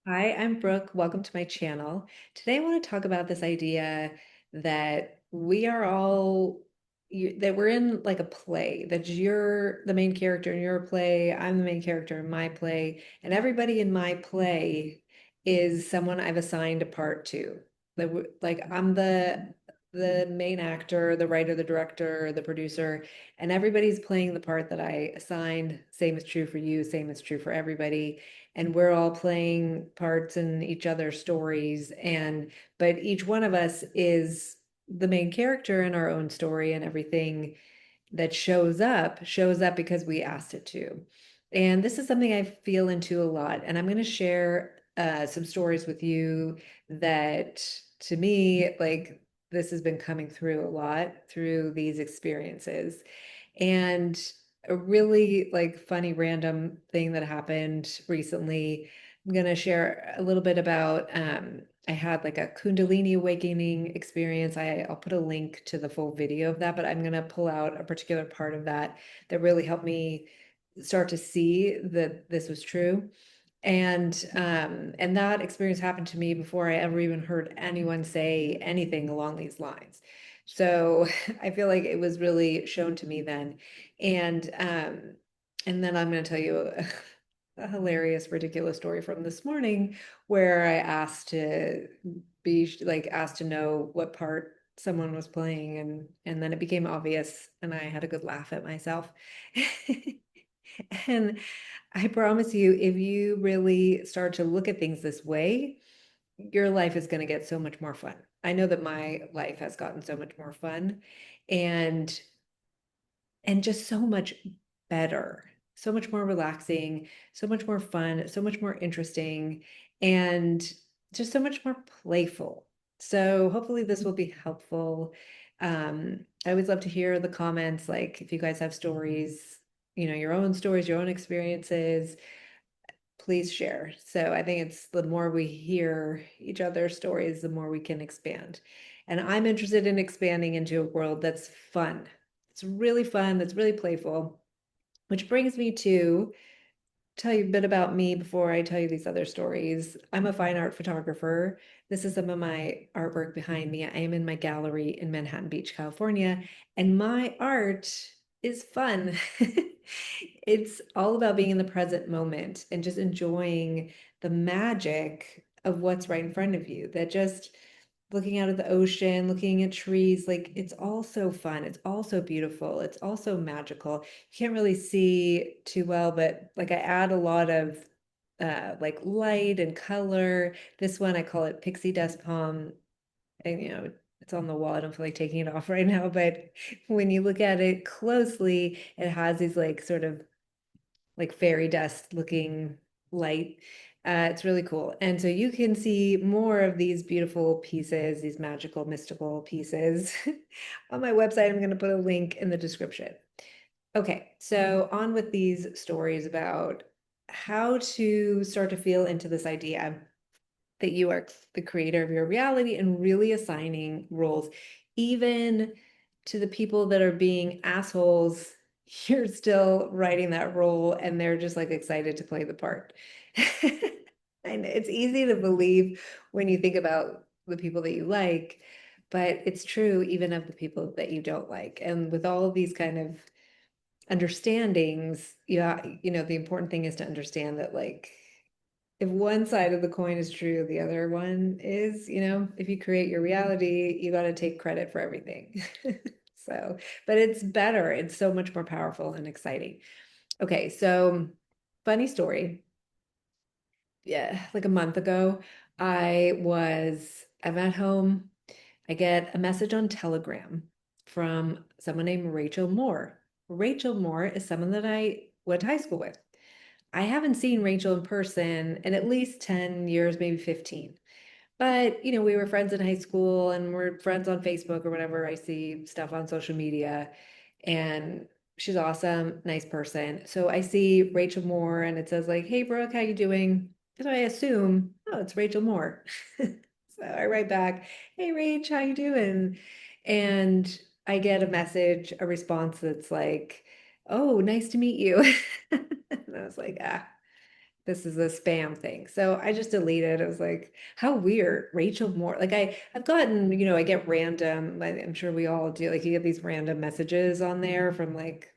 Hi, I'm Brooke. Welcome to my channel. Today I want to talk about this idea that we are that we're in like a play, that you're the main character in your play, I'm the main character in my play, and everybody in my play is someone I've assigned a part to. Like I'm the main actor, the writer, the director, the producer, and everybody's playing the part that I assigned. Same is true for you, same is true for everybody, and we're all playing parts in each other's stories, and but each one of us is the main character in our own story, and everything that shows up because we asked it to. And this is something I feel into a lot, and I'm going to share some stories with you that, to me, like, this has been coming through a lot through these experiences. And a really like funny random thing that happened recently, I'm going to share a little bit about. I had like a Kundalini awakening experience. I'll put a link to the full video of that, but I'm going to pull out a particular part of that that really helped me start to see that this was true. And that experience happened to me before I ever even heard anyone say anything along these lines. So I feel like it was really shown to me then. And and then I'm going to tell you a hilarious, ridiculous story from this morning where I asked to be like asked to know what part someone was playing, and then it became obvious and I had a good laugh at myself. And I promise you, if you really start to look at things this way, your life is going to get so much more fun. I know that my life has gotten so much more fun, and just so much better, so much more relaxing, so much more fun, so much more interesting, and just so much more playful. So hopefully this will be helpful. I always love to hear the comments, like if you guys have stories, your own stories, your own experiences, please share. So I think it's the more we hear each other's stories, the more we can expand. And I'm interested in expanding into a world that's fun. It's really fun, that's really playful, which brings me to tell you a bit about me before I tell you these other stories. I'm a fine art photographer. This is some of my artwork behind me. I am in my gallery in Manhattan Beach, California, and my art is fun. It's all about being in the present moment and just enjoying the magic of what's right in front of you. That just looking out at the ocean, looking at trees, like it's all so fun. It's all so beautiful. It's also magical. You can't really see too well, but like I add a lot of like light and color. This one I call it pixie dust palm. And it's on the wall. I don't feel like taking it off right now, but when you look at it closely, it has these like sort of like fairy dust looking light. It's really cool. And so you can see more of these beautiful pieces, these magical, mystical pieces on my website. I'm going to put a link in the description. Okay, so on with these stories about how to start to feel into this idea that you are the creator of your reality and really assigning roles, even to the people that are being assholes. You're still writing that role and they're just like excited to play the part. And it's easy to believe when you think about the people that you like, but it's true even of the people that you don't like. And with all of these kind of understandings, yeah, the important thing is to understand that, like, if one side of the coin is true, the other one is, if you create your reality, you got to take credit for everything. So, but it's better. It's so much more powerful and exciting. Okay, so funny story. Yeah, like a month ago, I'm at home. I get a message on Telegram from someone named Rachel Moore. Rachel Moore is someone that I went to high school with. I haven't seen Rachel in person in at least 10 years, maybe 15. But, we were friends in high school and we're friends on Facebook or whatever. I see stuff on social media, and she's awesome, nice person. So I see Rachel Moore and it says like, "Hey Brooke, how you doing?" So I assume, oh, it's Rachel Moore. So I write back, "Hey Rach, how you doing?" And I get a message, a response that's like, "Oh, nice to meet you." And I was like, ah. this is a spam thing. So I just deleted. I was like, how weird. Rachel Moore. Like I've gotten, I get random, I'm sure we all do, like you get these random messages on there from like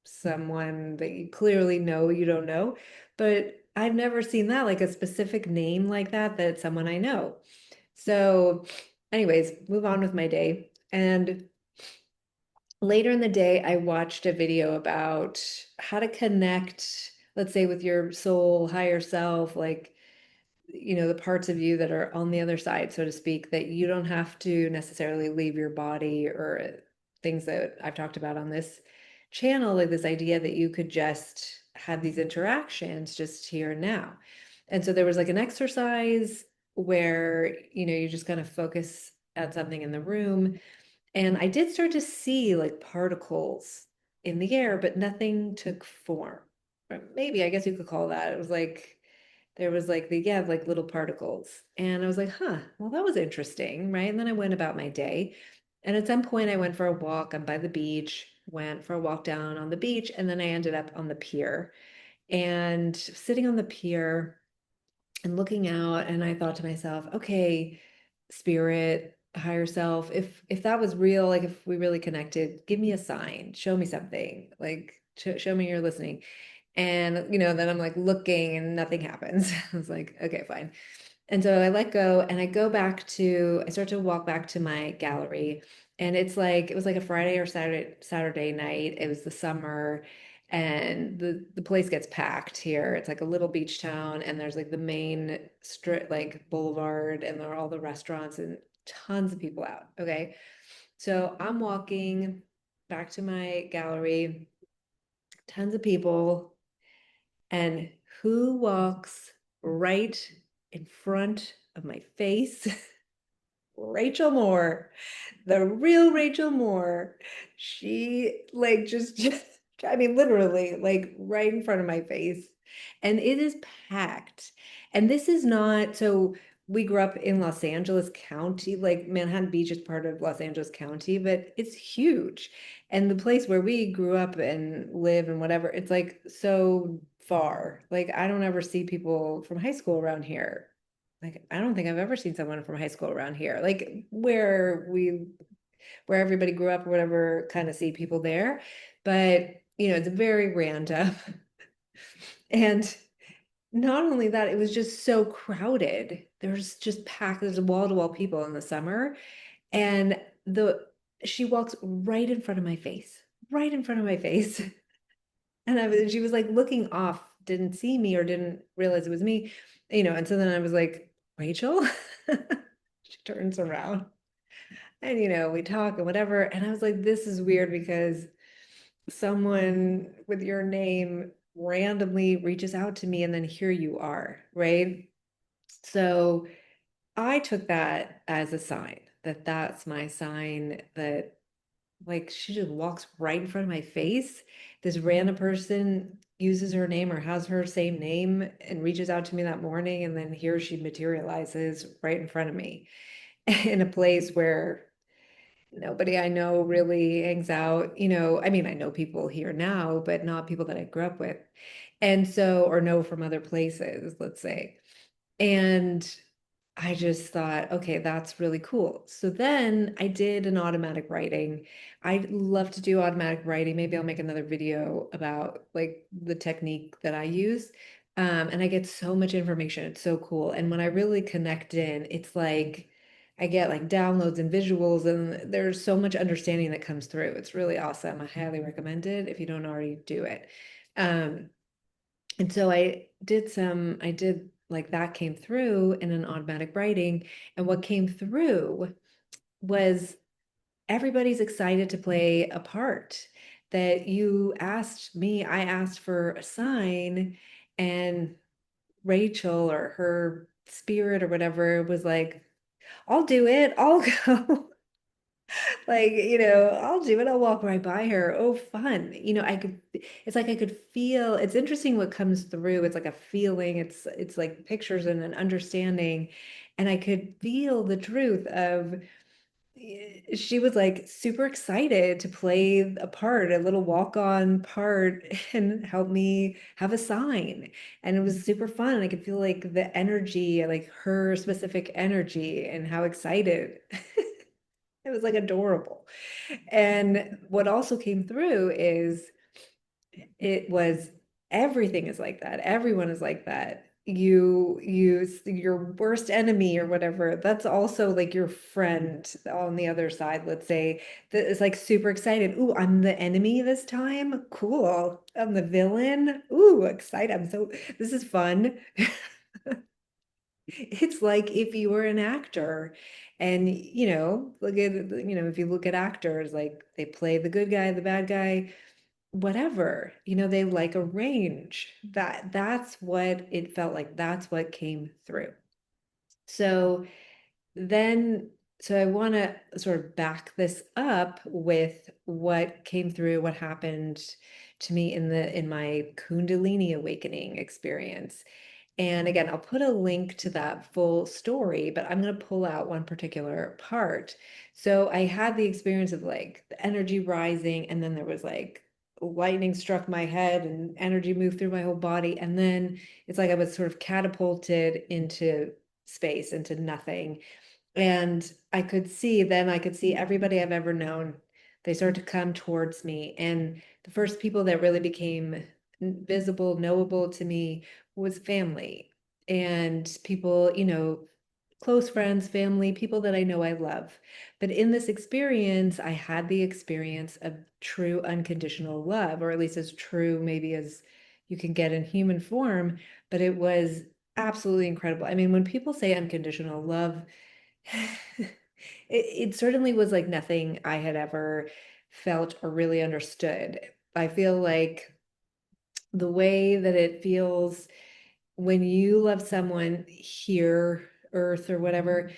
someone that you clearly know you don't know. But I've never seen that, like a specific name like that, that someone I know. So, anyways, move on with my day. And later in the day, I watched a video about how to connect, let's say, with your soul, higher self, like, the parts of you that are on the other side, so to speak, that you don't have to necessarily leave your body or things that I've talked about on this channel, like this idea that you could just have these interactions just here and now. And so there was like an exercise where, you just kind of focus at something in the room and I did start to see like particles in the air, but nothing took form. Or maybe I guess you could call that. It was like there was like like little particles. And I was like, huh, well, that was interesting, right? And then I went about my day. And at some point I went for a walk. I'm by the beach, went for a walk down on the beach, and then I ended up on the pier. And sitting on the pier and looking out, and I thought to myself, okay, spirit, higher self, if that was real, like if we really connected, give me a sign, show me something, like show me you're listening. And then I'm like looking and nothing happens. I was like, okay, fine. And so I let go and I start to walk back to my gallery. And it was like a Friday or Saturday night. It was the summer and the place gets packed here. It's like a little beach town and there's like the main strip, like boulevard, and there are all the restaurants and tons of people out. Okay. So I'm walking back to my gallery, tons of people, and who walks right in front of my face? Rachel Moore, the real Rachel Moore. She like just I mean literally like right in front of my face. And it is packed. And this is not so we grew up in Los Angeles County, like Manhattan Beach is part of Los Angeles County, but it's huge. And the place where we grew up and live and whatever, it's like so far. Like I don't ever see people from high school around here. Like I don't think I've ever seen someone from high school around here. Like where everybody grew up or whatever, kind of see people there. But it's very random. And not only that, it was just so crowded. There's just packed, there's wall-to-wall people in the summer. And the she walks right in front of my face, right in front of my face. And she was like looking off, didn't see me or didn't realize it was me, and so then I was like, Rachel? She turns around and we talk and whatever. And I was like, this is weird because someone with your name randomly reaches out to me and then here you are, right? So I took that as a sign that that's my sign that like she just walks right in front of my face. This random person uses her name or has her same name and reaches out to me that morning, and then here she materializes right in front of me in a place where nobody I know really hangs out. I mean, I know people here now, but not people that I grew up with. And so, or know from other places, let's say. And I just thought, okay, that's really cool. So then I did an automatic writing. I love to do automatic writing. Maybe I'll make another video about like the technique that I use. And I get so much information. It's so cool. And when I really connect in, it's like I get like downloads and visuals, and there's so much understanding that comes through. It's really awesome. I highly recommend it if you don't already do it. Um, and so I did like that came through in an automatic writing. And what came through was everybody's excited to play a part that you asked me. I asked for a sign, and Rachel or her spirit or whatever was like, I'll do it. I'll go. Like, I'll do it. I'll walk right by her. Oh, fun. It's like I could feel, it's interesting what comes through. It's like a feeling. It's like pictures and an understanding. And I could feel the truth of she was like super excited to play a part, a little walk-on part, and help me have a sign. And it was super fun. I could feel like the energy, like her specific energy, and how excited. It was like adorable. And what also came through is it was everything is like that. Everyone is like that. Your worst enemy or whatever. That's also like your friend on the other side, let's say, that is like super excited. Ooh, I'm the enemy this time. Cool. I'm the villain. Ooh, excited. This is fun. It's like if you were an actor and if you look at actors, like they play the good guy, the bad guy, whatever, they like a range. That's what it felt like. That's what came through. So then, so I want to sort of back this up with what came through, what happened to me in my Kundalini awakening experience. And again, I'll put a link to that full story, but I'm going to pull out one particular part. So I had the experience of like the energy rising, and then there was like lightning struck my head and energy moved through my whole body. And then it's like I was sort of catapulted into space, into nothing. And I could see everybody I've ever known. They started to come towards me. And the first people that really became visible, knowable to me was family and people, close friends, family, people that I know I love. But in this experience, I had the experience of true unconditional love, or at least as true maybe as you can get in human form. But it was absolutely incredible. I mean, when people say unconditional love, it certainly was like nothing I had ever felt or really understood. I feel like the way that it feels when you love someone here, Earth or whatever,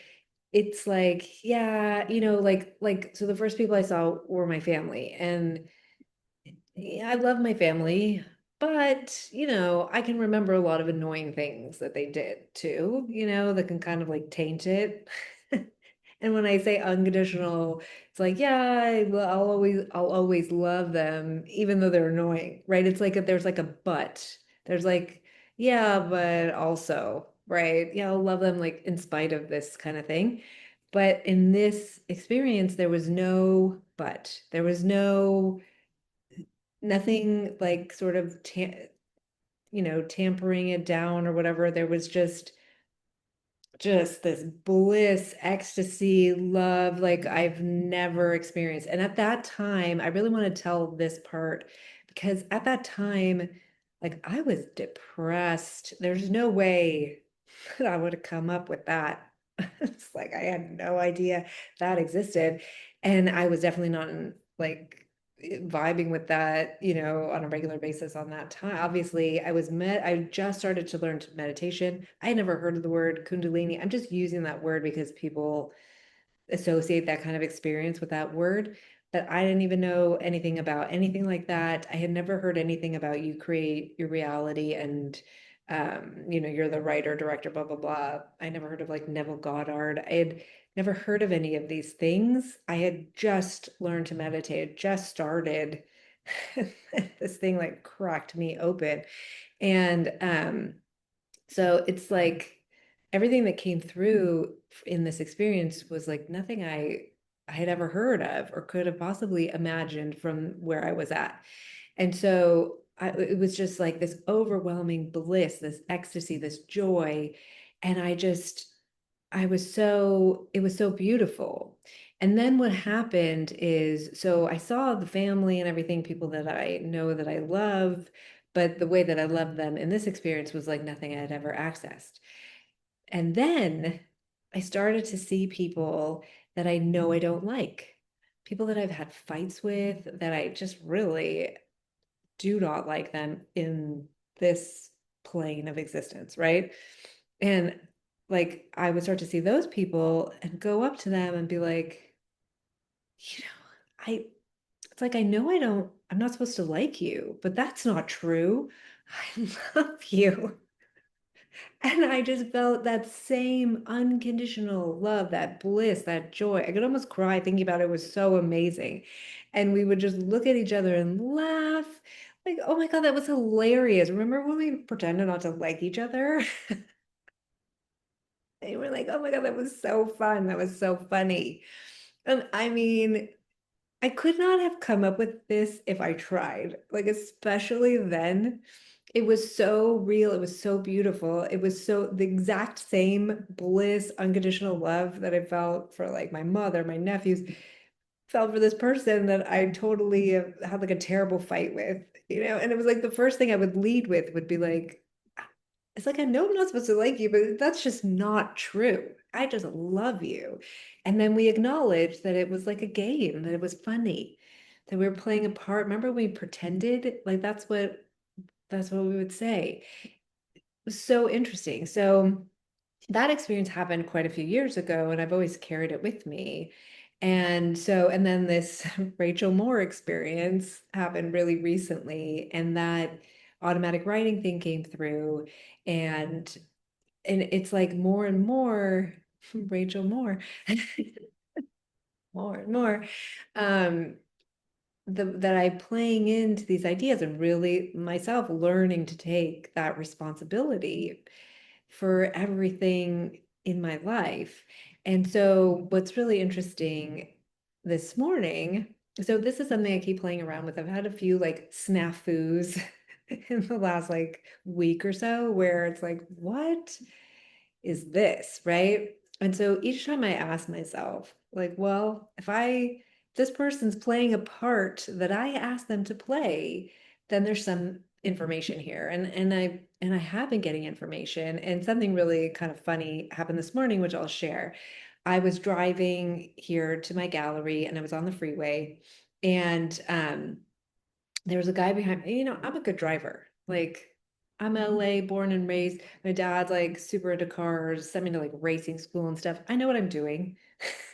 it's like, yeah, so the first people I saw were my family. And yeah, I love my family, but I can remember a lot of annoying things that they did too, that can kind of like taint it. And when I say unconditional, it's like, yeah, I'll always love them, even though they're annoying, right? It's like there's like a but. There's like, yeah, but also, right? Yeah, I'll love them like in spite of this kind of thing. But in this experience, there was no but. There was nothing like sort of tampering it down or whatever. There was just this bliss, ecstasy, love like I've never experienced. And at that time, I really want to tell this part because at that time, like I was depressed. There's no way that I would have come up with that. It's like I had no idea that existed. And I was definitely not like vibing with that, on a regular basis on that time. Obviously, I just started to learn meditation. I had never heard of the word Kundalini. I'm just using that word because people associate that kind of experience with that word. But I didn't even know anything about anything like that. I had never heard anything about you create your reality and you're the writer, director, blah, blah, blah. I never heard of like Neville Goddard. I had never heard of any of these things. I had just learned to meditate, just started. This thing like cracked me open. And so it's like everything that came through in this experience was like nothing I had ever heard of or could have possibly imagined from where I was at. And so it was just like this overwhelming bliss, this ecstasy, this joy. And it was so beautiful. And then what happened is, so I saw the family and everything, people that I know that I love, but the way that I loved them in this experience was like nothing I had ever accessed. And then I started to see people that I know I don't like, people that I've had fights with, that I just really do not like them in this plane of existence, right? And like I would start to see those people and go up to them and be like, you know, I it's like I know I'm not supposed to like you, but that's not true. I love you. And I just felt that same unconditional love, that bliss, that joy. I could almost cry thinking about it. It was so amazing. And we would just look at each other and laugh. Like, oh my God, that was hilarious. Remember when we pretended not to like each other? And we're like, oh my God, that was so fun. That was so funny. And I mean, I could not have come up with this if I tried. Like, especially then, it was so real. It was so beautiful. It was so the exact same bliss, unconditional love that I felt for like my mother, my nephews, felt for this person that I totally had like a terrible fight with, And it was like the first thing I would lead with would be like, it's like, I know I'm not supposed to like you, but that's just not true. I just love you. And then we acknowledged that it was like a game, that it was funny, that we were playing a part. Remember we pretended? Like that's what we would say. It was so interesting. So that experience happened quite a few years ago, and I've always carried it with me. And then this Rachel Moore experience happened really recently, and that automatic writing thing came through, and and it's like more and more Rachel Moore, more and more, um, that I'm playing into these ideas and really myself learning to take that responsibility for everything in my life. And so, what's really interesting this morning, so this is something I keep playing around with. I've had a few like snafus in the last like week or so where it's like, what is this, right? And so each time I ask myself, like, well, this person's playing a part that I asked them to play, then there's some information here. And I have been getting information. And something really kind of funny happened this morning, which I'll share. I was driving here to my gallery and I was on the freeway, and there was a guy behind me. I'm a good driver. Like, I'm LA born and raised. My dad's like super into cars, sent me to like racing school and stuff. I know what I'm doing.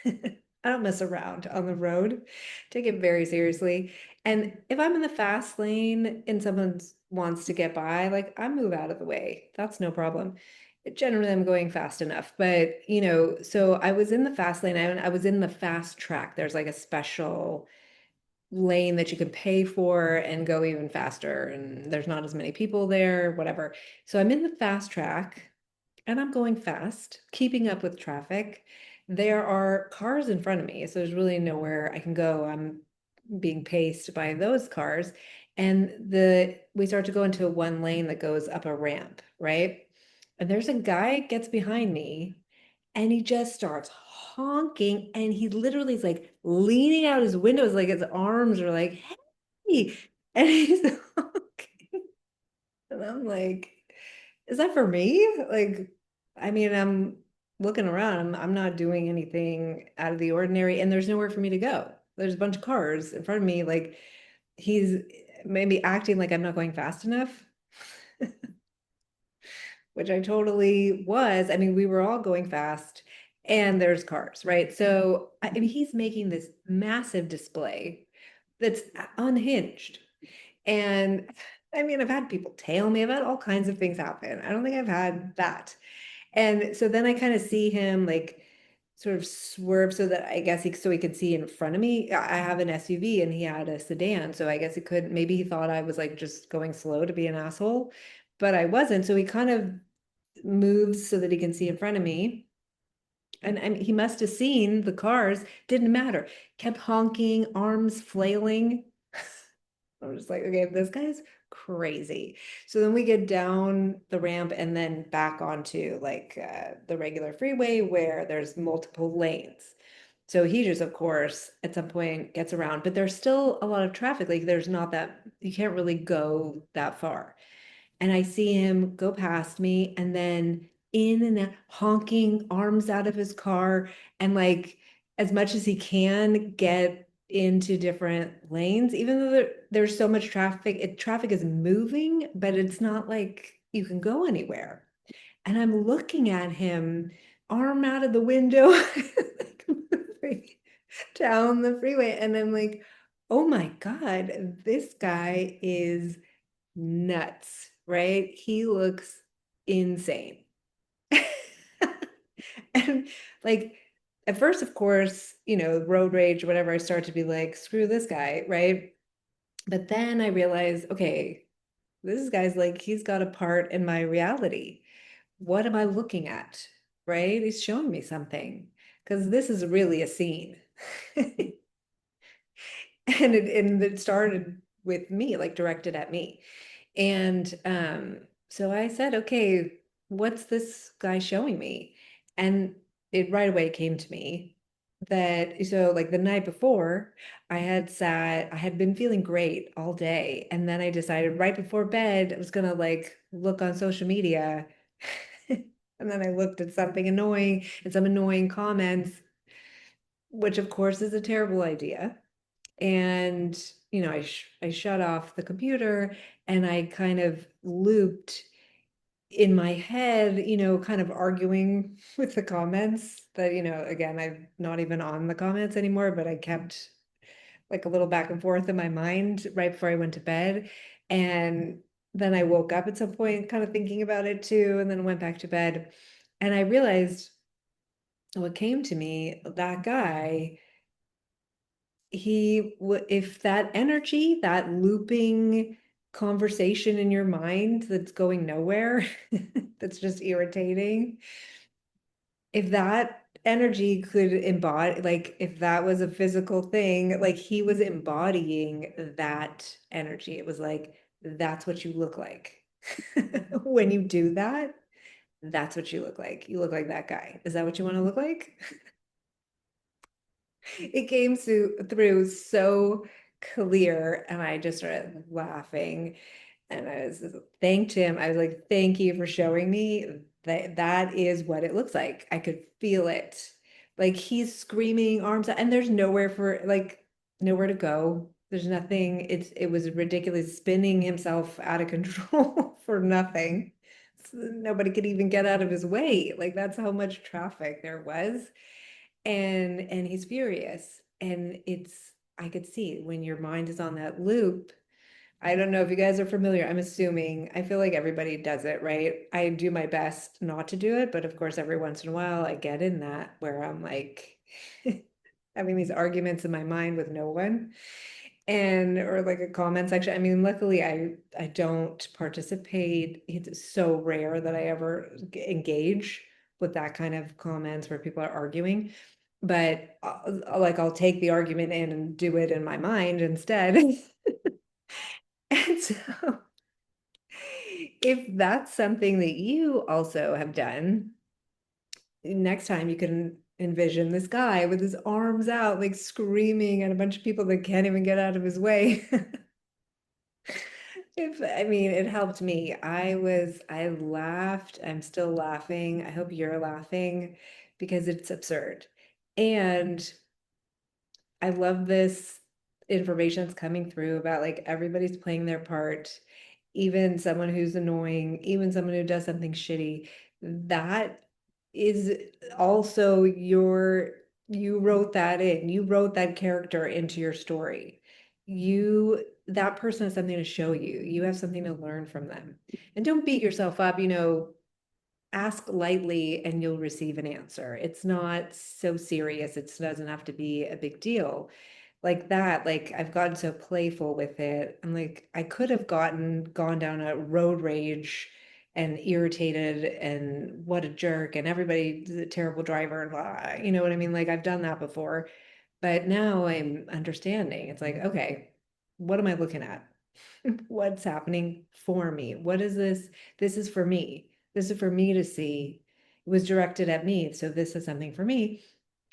I don't mess around on the road. Take it very seriously. And if I'm in the fast lane and someone wants to get by, like I move out of the way. That's no problem. Generally, I'm going fast enough. But, so I was in the fast lane. I was in the fast track. There's like a special lane that you could pay for and go even faster, and there's not as many people there, whatever. So I'm in the fast track and I'm going fast, keeping up with traffic. There are cars in front of me, so there's really nowhere I can go. I'm being paced by those cars. And we start to go into one lane that goes up a ramp, right? And there's a guy gets behind me and he just starts honking, and he literally is like leaning out his windows, like his arms are like, hey, and he's honking. And I'm like, is that for me? Like, I mean, I'm looking around, I'm not doing anything out of the ordinary, and there's nowhere for me to go. There's a bunch of cars in front of me, like he's maybe acting like I'm not going fast enough, which I totally was. I mean, we were all going fast and there's cars, right? So, I mean, he's making this massive display that's unhinged. And I mean, I've had people tail me, I've had all kinds of things happen. I don't think I've had that. And so then I kind of see him like sort of swerve so that I guess so he could see in front of me. I have an SUV and he had a sedan. So I guess maybe he thought I was like just going slow to be an asshole, but I wasn't. So he kind of moves so that he can see in front of me. And he must have seen the cars, didn't matter. Kept honking, arms flailing. I was just like, okay, this guy's crazy. So then we get down the ramp and then back onto like the regular freeway where there's multiple lanes. So he just, of course, at some point gets around, but there's still a lot of traffic. Like there's not that, you can't really go that far. And I see him go past me and then in and out, honking arms out of his car, and like as much as he can get into different lanes, even though there's so much traffic, traffic is moving, but it's not like you can go anywhere. And I'm looking at him, arm out of the window, like moving down the freeway. And I'm like, oh my God, this guy is nuts, right? He looks insane. And like at first, of course, road rage, whatever, I start to be like, screw this guy, right? But then I realized, okay, this guy's like, he's got a part in my reality. What am I looking at? Right? He's showing me something because this is really a scene. And it started with me, like directed at me. And so I said, okay, what's this guy showing me? And it right away came to me that so like the night before, I had been feeling great all day. And then I decided right before bed, I was gonna like look on social media. And then I looked at something annoying and some annoying comments, which of course is a terrible idea. And I shut off the computer and I kind of looped in my head, kind of arguing with the comments that, again, I'm not even on the comments anymore, but I kept like a little back and forth in my mind right before I went to bed. And then I woke up at some point kind of thinking about it too, and then went back to bed. And I realized what came to me, that guy, if that energy, that looping conversation in your mind that's going nowhere, that's just irritating, if that energy could embody, like if that was a physical thing, like he was embodying that energy. It was like, that's what you look like. When you do that, that's what you look like. You look like that guy. Is that what you want to look like? It came through so clear, and I just started laughing. And thanked him. I was like, thank you for showing me that that is what it looks like. I could feel it. Like he's screaming arms out, and there's nowhere for like nowhere to go. There's nothing. It was ridiculous, spinning himself out of control for nothing. So nobody could even get out of his way. Like that's how much traffic there was. And he's furious. And I could see when your mind is on that loop. I don't know if you guys are familiar. I'm assuming, I feel like everybody does it, right? I do my best not to do it, but of course, every once in a while, I get in that where I'm like having these arguments in my mind with no one, and or like a comment section. I mean, luckily, I don't participate. It's so rare that I ever engage with that kind of comments where people are arguing. But like I'll take the argument in and do it in my mind instead. And so if that's something that you also have done, next time you can envision this guy with his arms out, like screaming at a bunch of people that can't even get out of his way. I mean, it helped me. I laughed. I'm still laughing. I hope you're laughing because it's absurd. And I love this information that's coming through about like everybody's playing their part, even someone who's annoying, even someone who does something shitty. That is also you wrote that in, you wrote that character into your story. That person has something to show you. You have something to learn from them. And don't beat yourself up, ask lightly and you'll receive an answer. It's not so serious. It doesn't have to be a big deal like that. Like I've gotten so playful with it. I'm like, I could have gone down a road rage and irritated and what a jerk and everybody's a terrible driver and blah, you know what I mean? Like I've done that before, but now I'm understanding. It's like, okay, what am I looking at? What's happening for me? What is this? This is for me. This is for me to see. It was directed at me. So this is something for me.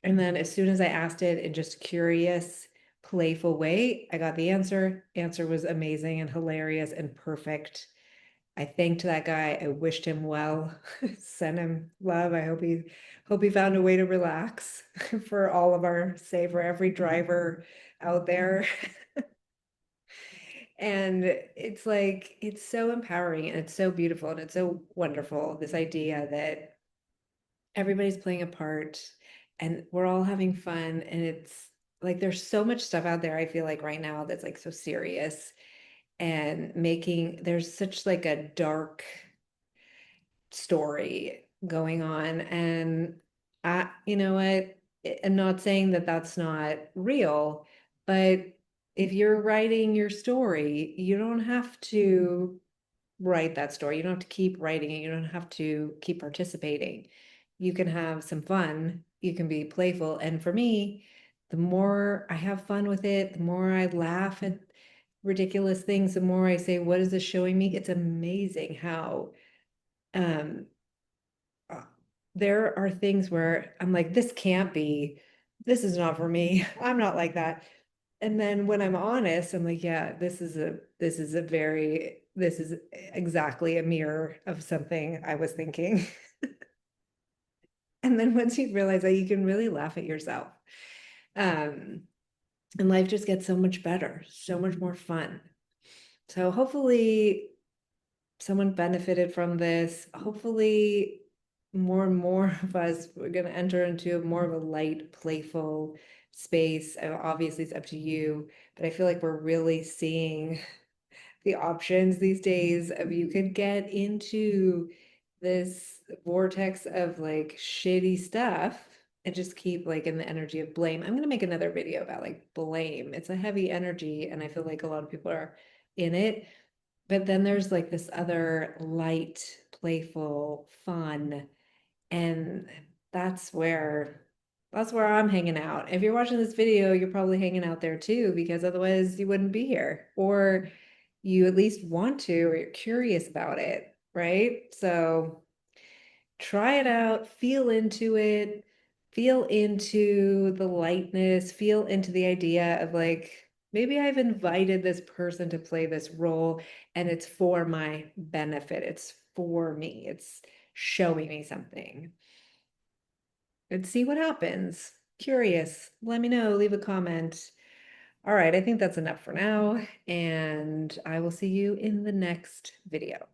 And then as soon as I asked it in just curious, playful way, I got the answer. Answer was amazing and hilarious and perfect. I thanked that guy. I wished him well, sent him love. I hope he found a way to relax for all of our sake, for every driver out there. And it's like, it's so empowering and it's so beautiful and it's so wonderful. This idea that everybody's playing a part and we're all having fun. And it's like, there's so much stuff out there, I feel like right now that's like so serious and there's such like a dark story going on. And you know what? I'm not saying that that's not real, but if you're writing your story, you don't have to write that story. You don't have to keep writing it. You don't have to keep participating. You can have some fun. You can be playful. And for me, the more I have fun with it, the more I laugh at ridiculous things, the more I say, what is this showing me? It's amazing how um uh, there are things where I'm like, this can't be, this is not for me. I'm not like that. And then when I'm honest, I'm like, yeah, this is exactly a mirror of something I was thinking. And then once you realize that, you can really laugh at yourself. Um, and life just gets so much better, so much more fun. So hopefully someone benefited from this. Hopefully, more and more of us, we're going to enter into more of a light, playful space. Obviously, it's up to you, but I feel like we're really seeing the options these days of you could get into this vortex of like shitty stuff and just keep like in the energy of blame. I'm gonna make another video about like blame. It's a heavy energy, and I feel like a lot of people are in it. But then there's like this other light, playful, fun, and that's where that's where I'm hanging out. If you're watching this video, you're probably hanging out there too, because otherwise you wouldn't be here. Or you at least want to, or you're curious about it, right? So try it out, feel into the lightness, feel into the idea of like, maybe I've invited this person to play this role and it's for my benefit. It's for me. It's showing me something. And see what happens. Curious. Let me know, leave a comment. All right, I think that's enough for now, and I will see you in the next video.